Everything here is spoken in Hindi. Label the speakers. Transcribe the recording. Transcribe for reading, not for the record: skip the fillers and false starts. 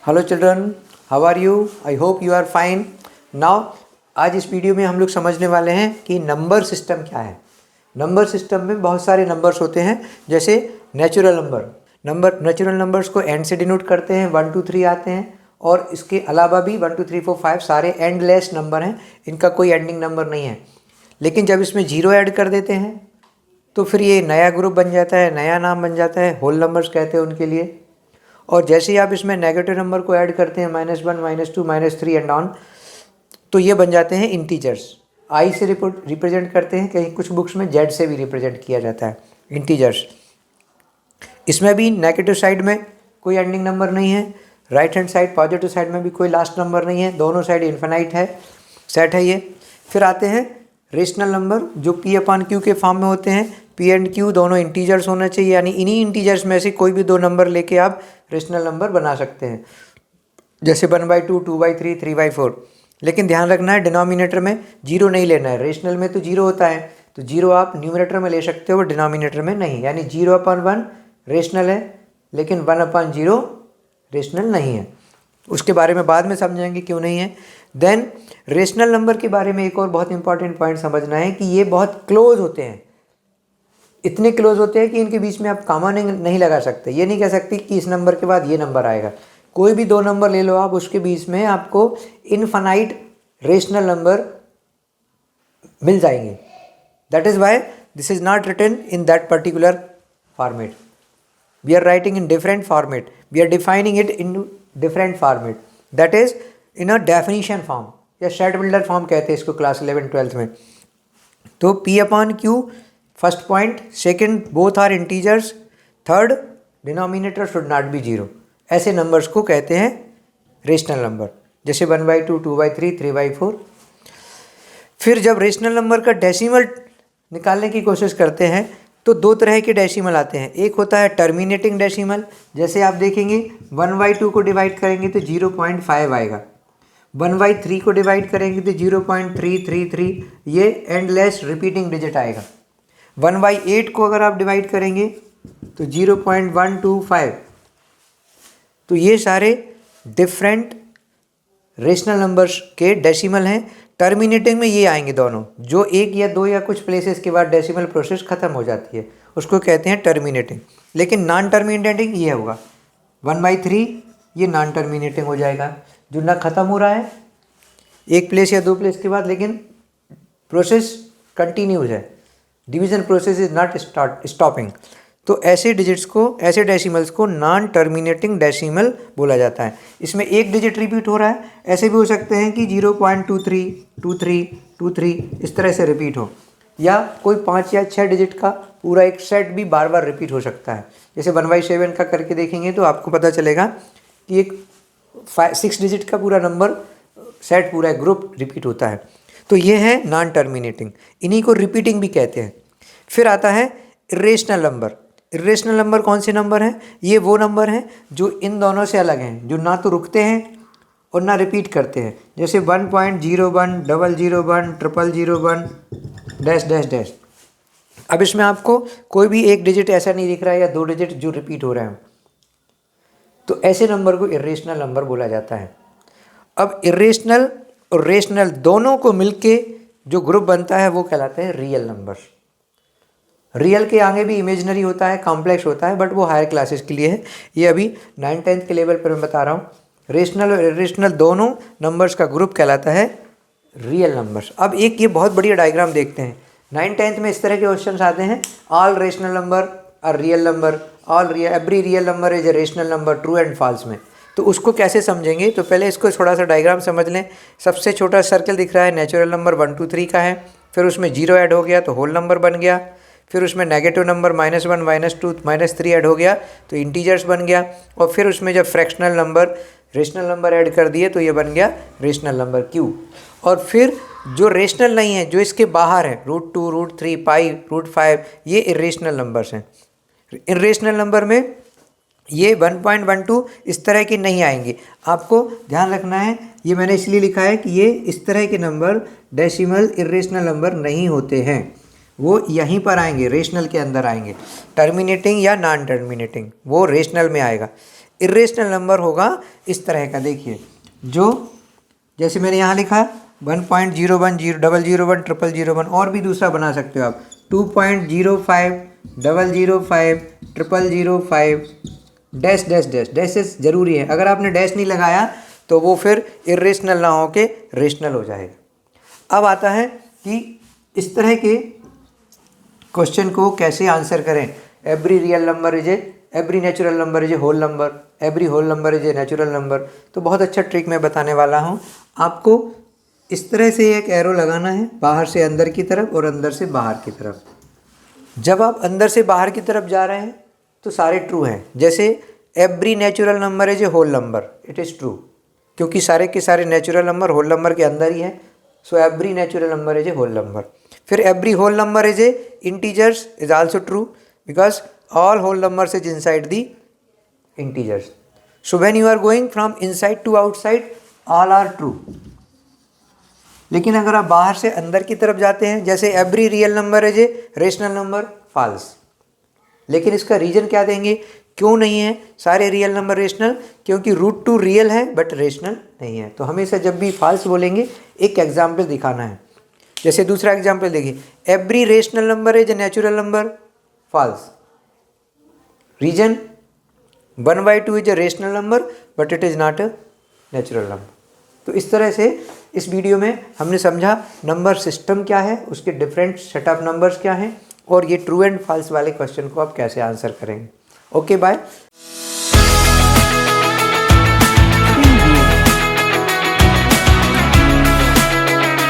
Speaker 1: Hello children, how are you? I hope you are fine. Now आज इस वीडियो में हम लोग समझने वाले हैं कि नंबर सिस्टम क्या है. नंबर सिस्टम में बहुत सारे नंबर्स होते हैं, जैसे नेचुरल नेचुरल नंबर्स को एंड से डिनोट करते हैं. 1 2 3 आते हैं, और इसके अलावा भी 1 2 3 4 5 सारे एंडलेस नंबर हैं. इनका कोई एंडिंग नंबर नहीं है. लेकिन जब इसमें जीरो ऐड कर देते हैं तो फिर ये नया ग्रुप बन जाता है, नया नाम बन जाता है, होल नंबर्स कहते हैं उनके लिए. और जैसे ही आप इसमें नेगेटिव नंबर को ऐड करते हैं, -1 -2 -3 एंड ऑन, तो ये बन जाते हैं इंटीजर्स. आई से रिप्रेजेंट करते हैं, कहीं कुछ बुक्स में जेड से भी रिप्रेजेंट किया जाता है इंटीजर्स. इसमें भी नेगेटिव साइड में कोई एंडिंग नंबर नहीं है, right hand side positive side में भी कोई लास्ट नंबर नहीं है, दोनों साइड इन्फिनाइट है, सेट है ये. फिर आते हैं रेशनल नंबर, जो P/Q के फॉर्म में होते हैं. P एंड Q दोनों इंटीजर्स होना चाहिए, यानी इन्हीं इंटीजर्स में से कोई भी दो नंबर लेके आप रेशनल नंबर बना सकते हैं, जैसे 1/2 2/3 3/4. लेकिन ध्यान रखना है, डिनोमिनेटर में जीरो नहीं लेना है. रेशनल में तो जीरो होता है, तो जीरो आप न्यूमरेटर में ले सकते हो, डिनोमिनेटर में नहीं. यानी 0/1 रेशनल है, लेकिन 1/0 रेशनल नहीं है. उसके बारे में बाद में समझेंगे क्यों नहीं है. देन रेशनल नंबर के बारे में एक और बहुत इंपॉर्टेंट पॉइंट समझना है कि ये बहुत क्लोज होते हैं. इतने क्लोज होते हैं कि इनके बीच में आप कॉमा नहीं लगा सकते. ये नहीं कह सकते कि इस नंबर के बाद ये नंबर आएगा. कोई भी दो नंबर ले लो आप, उसके बीच में आपको इनफाइनाइट रेशनल नंबर मिल जाएंगे. That is why this is not written in that particular format. We are writing in different format, we are defining it in different format. That is in a definition form, या सेट बिल्डर फॉर्म कहते हैं इसको क्लास 11 12 में. तो P/Q first point, second both are integers, third denominator should not be zero. ऐसे नंबर्स को कहते हैं रेशनल नंबर, जैसे 1/2 2/3 3/4. फिर जब रेशनल नंबर का डेसिमल निकालने की कोशिश करते हैं तो दो तरह के डेसिमल आते हैं. एक होता है टर्मिनेटिंग डेसिमल, जैसे आप देखेंगे 1/2 को डिवाइड करेंगे तो 0.5 आएगा, 1/3 को डिवाइड करेंगे तो 0.333, ये एंडलेस रिपीटिंग डिजिट आएगा. 1/8 को अगर आप डिवाइड करेंगे तो 0.125. तो ये सारे डिफरेंट रेशनल नंबर्स के डेसिमल हैं. टर्मिनेटिंग में ये आएंगे दोनों, जो एक या दो या कुछ प्लेसेस के बाद डेसिमल प्रोसेस ख़त्म हो जाती है, उसको कहते हैं टर्मिनेटिंग. लेकिन नॉन टर्मिनेटिंग ये होगा 1/3, ये नॉन टर्मिनेटिंग हो जाएगा, जो ना ख़त्म हो रहा है एक प्लेस या दो प्लेस के बाद, लेकिन प्रोसेस कंटिन्यूज है. Division process is not stopping. तो ऐसे डिजिट्स को, ऐसे डेसिमल्स को नॉन टर्मिनेटिंग डेसिमल बोला जाता है. इसमें एक डिजिट रिपीट हो रहा है. ऐसे भी हो सकते हैं कि 0.23 23 23 इस तरह से रिपीट हो, या कोई 5 या 6 डिजिट का पूरा एक सेट भी बार बार रिपीट हो सकता है. जैसे 1/7 का करके देखेंगे तो आपको पता चलेगा कि एक 6 डिजिट का पूरा नंबर सेट, पूरा एक ग्रुप रिपीट होता है. तो ये है नॉन टर्मिनेटिंग, इन्हीं को रिपीटिंग भी कहते हैं. फिर आता है इरेशनल नंबर. इरेशनल नंबर कौन से नंबर हैं? ये वो नंबर हैं जो इन दोनों से अलग हैं, जो ना तो रुकते हैं और ना रिपीट करते हैं. जैसे 1.01 001 000 डैश डैश डैश. अब इसमें आपको कोई भी एक डिजिट ऐसा नहीं दिख रहा है, या दो डिजिट जो रिपीट हो रहे हैं, तो ऐसे नंबर को इरेशनल नंबर बोला जाता है. अब इरेशनल और रेशनल दोनों को मिलके जो ग्रुप बनता है वो कहलाते हैं रियल नंबर्स. रियल के आगे भी इमेजिनरी होता है, कॉम्प्लेक्स होता है, बट वो हायर क्लासेस के लिए है. ये अभी 9th 10th के लेवल पर मैं बता रहा हूँ. रेशनल और इरेशनल दोनों नंबर्स का ग्रुप कहलाता है रियल नंबर्स. अब एक ये बहुत बढ़िया डायग्राम देखते हैं. 9th 10th में इस तरह के क्वेश्चन आते हैं. All rational number are real number, every real number is a rational number, true and false में. तो उसको कैसे समझेंगे? तो पहले इसको थोड़ा सा डायग्राम समझ लें. सबसे छोटा सर्कल दिख रहा है, नेचुरल नंबर 1 2 3 का है. फिर उसमें जीरो ऐड हो गया तो होल नंबर बन गया. फिर उसमें नेगेटिव नंबर -1 -2 -3 ऐड हो गया तो इंटीजर्स बन गया. और फिर उसमें जब fractional number, rational number add कर दिए तो ये बन गया रेशनल नंबर Q. और फिर जो रेशनल नहीं है, जो इसके बाहर है, √2 √3 पाई √5, ये इरेशनल नंबर्स हैं. इरेशनल नंबर में ये 1.12 इस तरह के नहीं आएंगे. आपको ध्यान रखना है, ये मैंने इसलिए लिखा है कि ये इस तरह के नंबर डेसिमल इरेशनल नंबर नहीं होते हैं, वो यहीं पर आएंगे, रेशनल के अंदर आएंगे. टर्मिनेटिंग या नॉन टर्मिनेटिंग वो रेशनल में आएगा. इरेशनल नंबर होगा इस तरह का, देखिए जो जैसे मैंने यहाँ लिखा 1.01 000 1 और भी दूसरा बना सकते हो आप 2.05 005 0005 डैश डैश डैश डैशेस जरूरी है। अगर आपने डैश नहीं लगाया तो वो फिर इरेशनल ना हो के रेशनल हो जाएगा। अब आता है कि इस तरह के क्वेश्चन को कैसे आंसर करें। Every real number is every natural number is a whole number, every whole number is a natural number. तो बहुत अच्छा ट्रिक मैं बताने वाला हूँ आपको। इस तरह से एक एरो लगाना है बाहर से अंदर की तरफ और अंदर से बाहर की तरफ। जब आप अंदर से बाहर की तरफ जा रहे हैं तो सारे ट्रू हैं। जैसे every natural number is a whole number, it is true, क्योंकि सारे के सारे नेचुरल नंबर होल नंबर के अंदर ही हैं। So every natural number is a whole number. फिर every whole number is a integers is also true because all whole numbers is inside the integers. So when you are going from inside to outside, all are true. लेकिन अगर आप बाहर से अंदर की तरफ जाते हैं, जैसे every real number is a rational number, false. लेकिन इसका रीजन क्या देंगे, क्यों नहीं है सारे रियल नंबर रेशनल? क्योंकि रूट टू रियल है बट रेशनल नहीं है। तो हमेशा जब भी फॉल्स बोलेंगे एक एग्जाम्पल दिखाना है। जैसे दूसरा एग्जाम्पल देखिए, every rational number is a natural number, false. Reason 1/2 is a rational number but it is not a natural number. तो इस तरह से इस वीडियो में हमने समझा नंबर सिस्टम क्या है, उसके डिफरेंट सेट ऑफ नंबर्स क्या हैं और ये ट्रू एंड फॉल्स वाले क्वेश्चन को आप कैसे आंसर करेंगे। Okay bye.